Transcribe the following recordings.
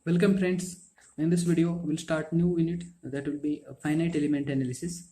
Welcome friends. In this video, we'll start new unit that will be a finite element analysis.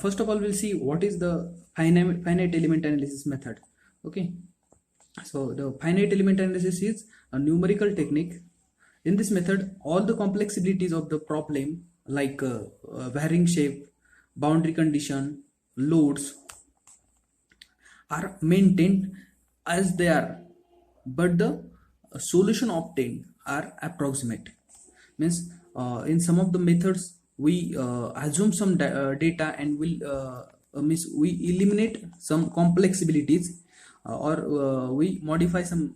First of all, we'll see what is the finite element analysis method. Okay. So the finite element analysis is a numerical technique. In this method, all the complexibilities of the problem like varying shape, boundary condition, loads are maintained as they are, but the solution obtained are approximate. Means in some of the methods we assume some data and will means we eliminate some complexibilities or we modify some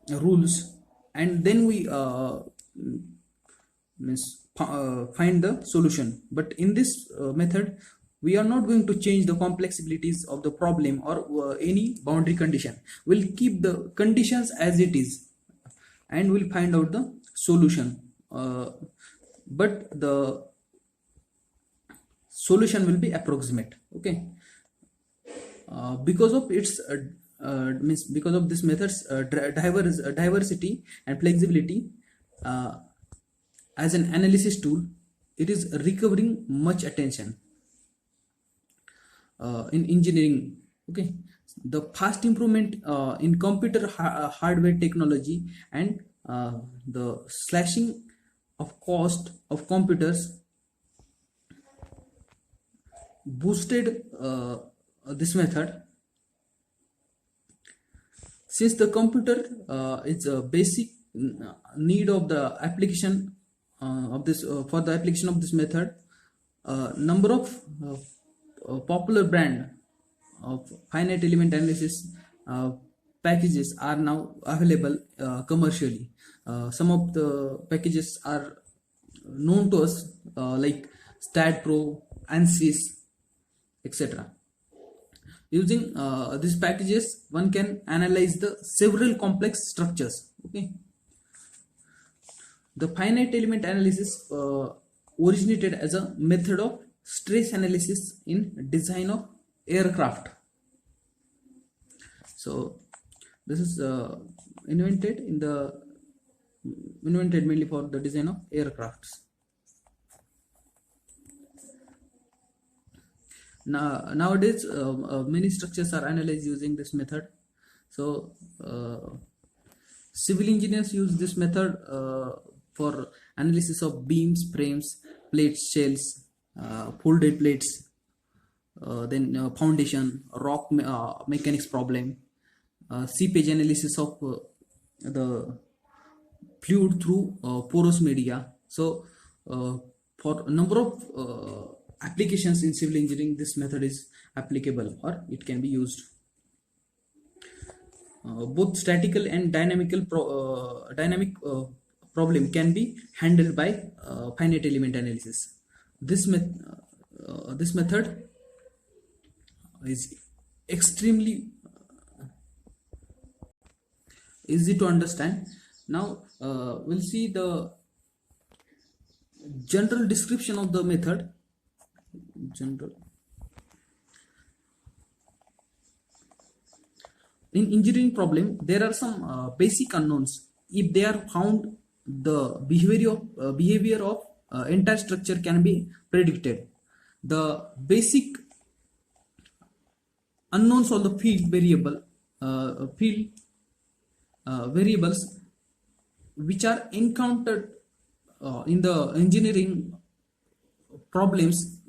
rules, and then we find the solution. But in this method we are not going to change the complexibilities of the problem or any boundary condition. We'll keep the conditions as it is and we'll find out the solution, but the solution will be approximate. Okay. Because of its means because of this method's diversity and flexibility as an analysis tool, it is recovering much attention in engineering. Okay. The fast improvement in computer hardware technology and the slashing of cost of computers boosted this method. Since the computer is a basic need of the application of this for the application of this method, number of popular brand of finite element analysis packages are now available commercially. Some of the packages are known to us like StatPro, ANSYS, etc. Using these packages, one can analyze the several complex structures. Okay. The finite element analysis originated as a method of stress analysis in design of aircraft. So this is invented mainly for the design of aircrafts. Nowadays many structures are analyzed using this method. So civil engineers use this method for analysis of beams, frames, plates, shells, folded plates, then foundation, rock mechanics problem, seepage analysis of the fluid through porous media. So for a number of applications in civil engineering, this method is applicable or it can be used. Both statical and dynamic problem can be handled by finite element analysis. This method is extremely easy to understand. Now we'll see the general description of the method. In engineering problem, there are some basic unknowns. If they are found, the behavior of entire structure can be predicted. The basic unknowns of the field variables which are encountered in the engineering problems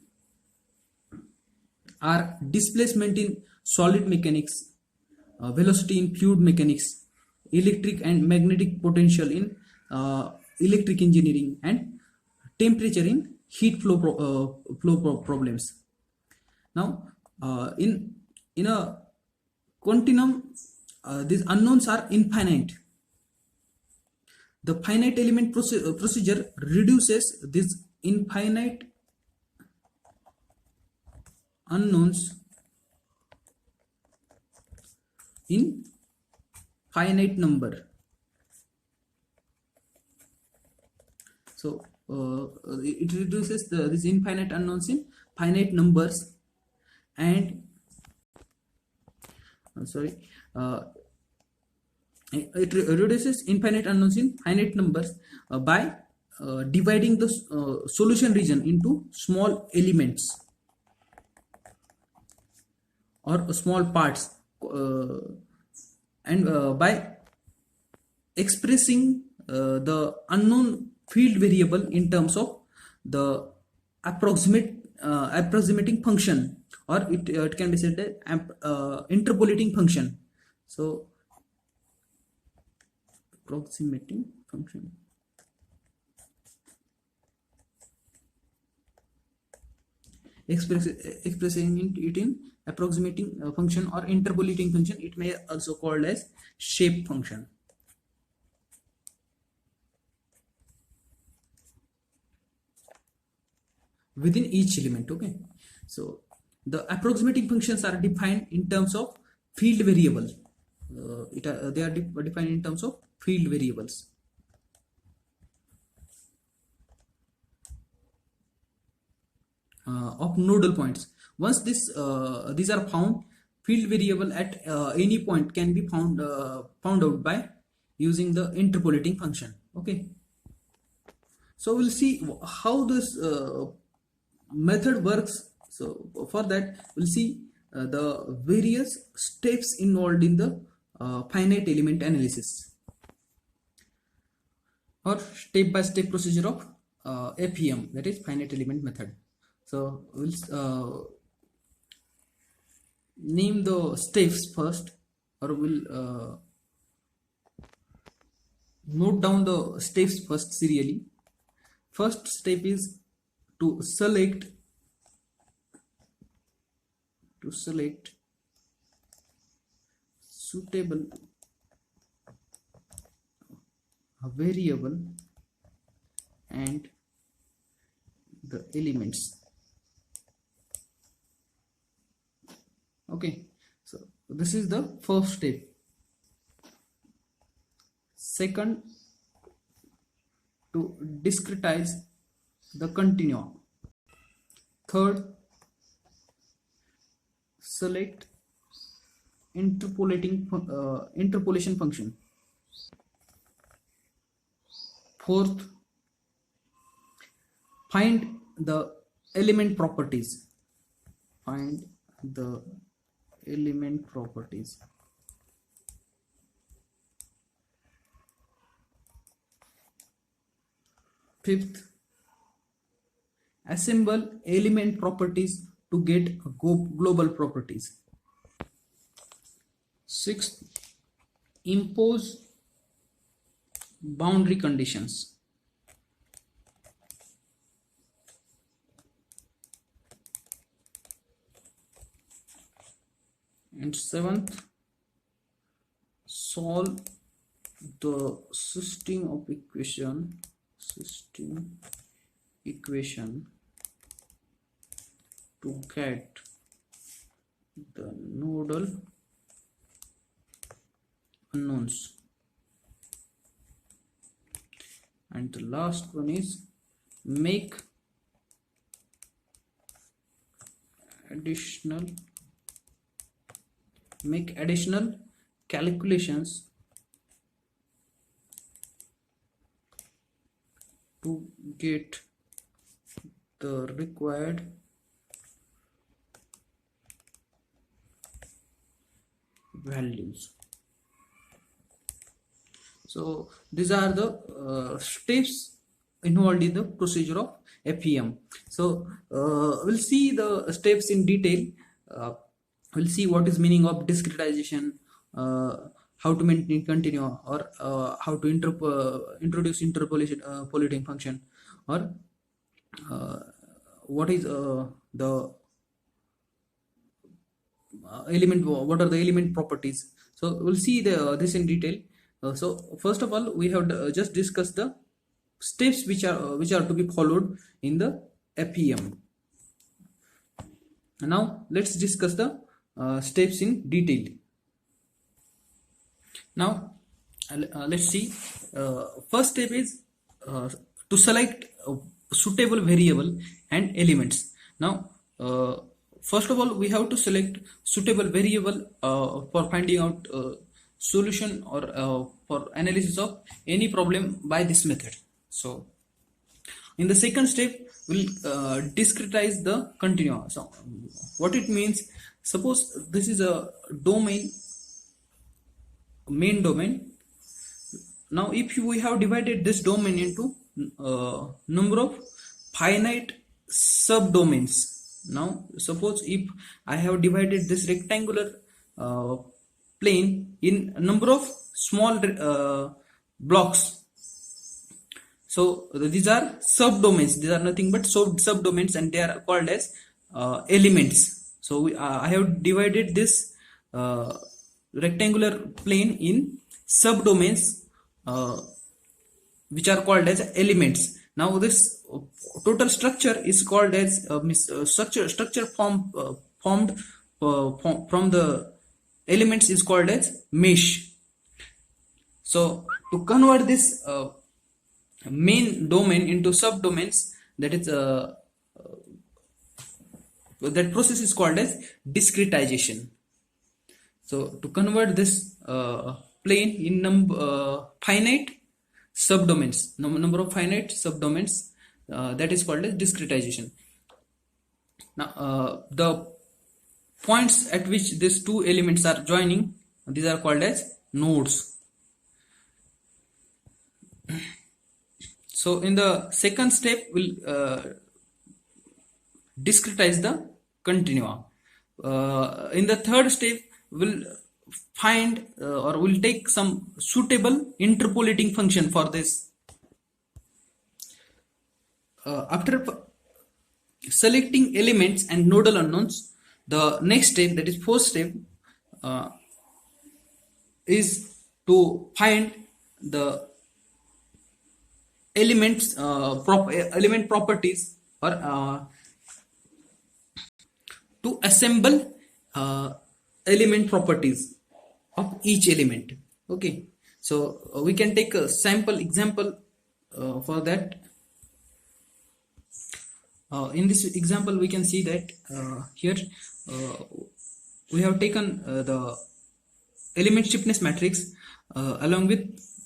are displacement in solid mechanics, velocity in fluid mechanics, electric and magnetic potential in electric engineering, and temperature in heat flow problems. Now in a continuum, these unknowns are infinite. The finite element procedure reduces these infinite unknowns in finite number. So it reduces these infinite unknowns in finite numbers, and It reduces infinite unknowns in finite numbers by dividing the solution region into small elements or small parts, and by expressing the unknown field variable in terms of the approximating function, or it can be said that interpolating function. So approximating function, expressing it in approximating function or interpolating function. It may also called as shape function. Within each element. Okay, so the approximating functions are defined in terms of field variable. They are defined in terms of field variables. Of nodal points. Once these are found, field variable at any point can be found out by using the interpolating function. Okay, so we'll see how this method works. So for that, we'll see the various steps involved in the finite element analysis, or step-by-step procedure of FEM, that is finite element method. So we'll name the steps first, or we'll note down the steps first serially. First step is to select suitable variable and the elements. Okay, so this is the first step. Second, to discretize the continua. Third, select interpolation function. Fourth, find the element properties. Fifth, assemble element properties to get global properties. Sixth, impose boundary conditions. And seventh, solve the system equation to get the nodal unknowns. And the last one is make additional calculations to get the required values. So these are the steps involved in the procedure of FEM. So we'll see the steps in detail. We'll see what is meaning of discretization, how to maintain continua, or how to introduce interpolating function, or what is the element, what are the element properties. So we'll see this in detail. So first of all, we have just discussed the steps which are to be followed in the FEM. Now let's discuss the steps in detail. Now let's see. First step is to select a suitable variable and elements. Now first of all, we have to select suitable variable for finding out solution or for analysis of any problem by this method. So in the second step, we'll discretize the continua. So what it means, suppose this is a domain, main domain. Now if we have divided this domain into number of finite subdomains. Now suppose if I have divided this rectangular plane in a number of small blocks. So these are subdomains. These are nothing but subdomains, and they are called as elements. So I have divided this rectangular plane in subdomains, which are called as elements. Now this total structure is called as structure formed from the elements is called as mesh. So to convert this main domain into subdomains, that is that process is called as discretization. So to convert this plane in finite subdomains, number of finite subdomains, that is called as discretization. Now the points at which these two elements are joining, these are called as nodes. So in the second step, we'll discretize the continua. In the third step, we'll find or we'll take some suitable interpolating function for this. After selecting elements and nodal unknowns, the next step, that is fourth step, is to find the element properties, or to assemble element properties of each element. Okay, so we can take a sample example for that. In this example, we can see that here we have taken the element stiffness matrix along with,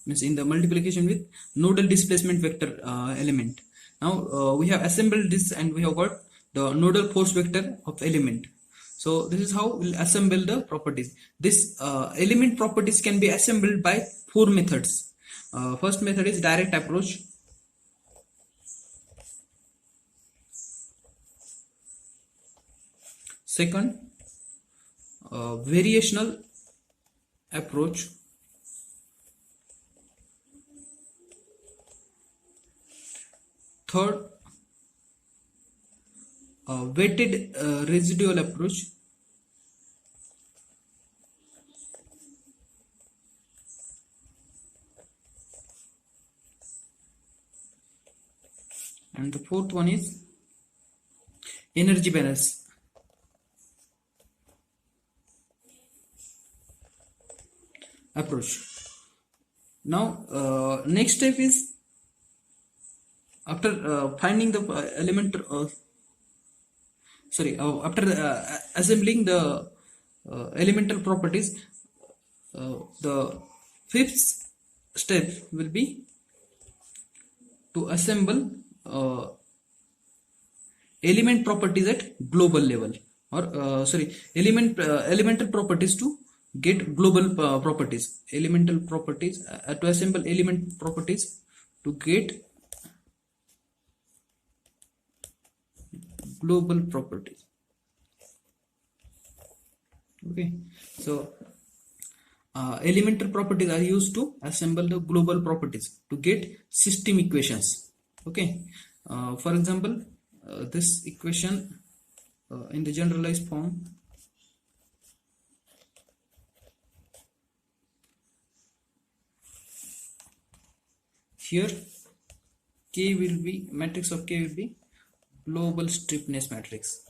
means in the multiplication with nodal displacement vector element. Now we have assembled this and we have got the nodal force vector of element. So this is how we'll assemble the properties. This element properties can be assembled by four methods. First method is direct approach. Second, variational approach. Third, weighted residual approach. And the fourth one is energy balance approach. Now next step is, after finding the element after assembling the elemental properties, the fifth step will be to assemble element properties at global level, or elemental properties to get global properties. Elemental properties to assemble element properties to get global properties. Okay, so elemental properties are used to assemble the global properties to get system equations. Okay, for example, this equation in the generalized form, here K will be, matrix of K will be global stiffness matrix.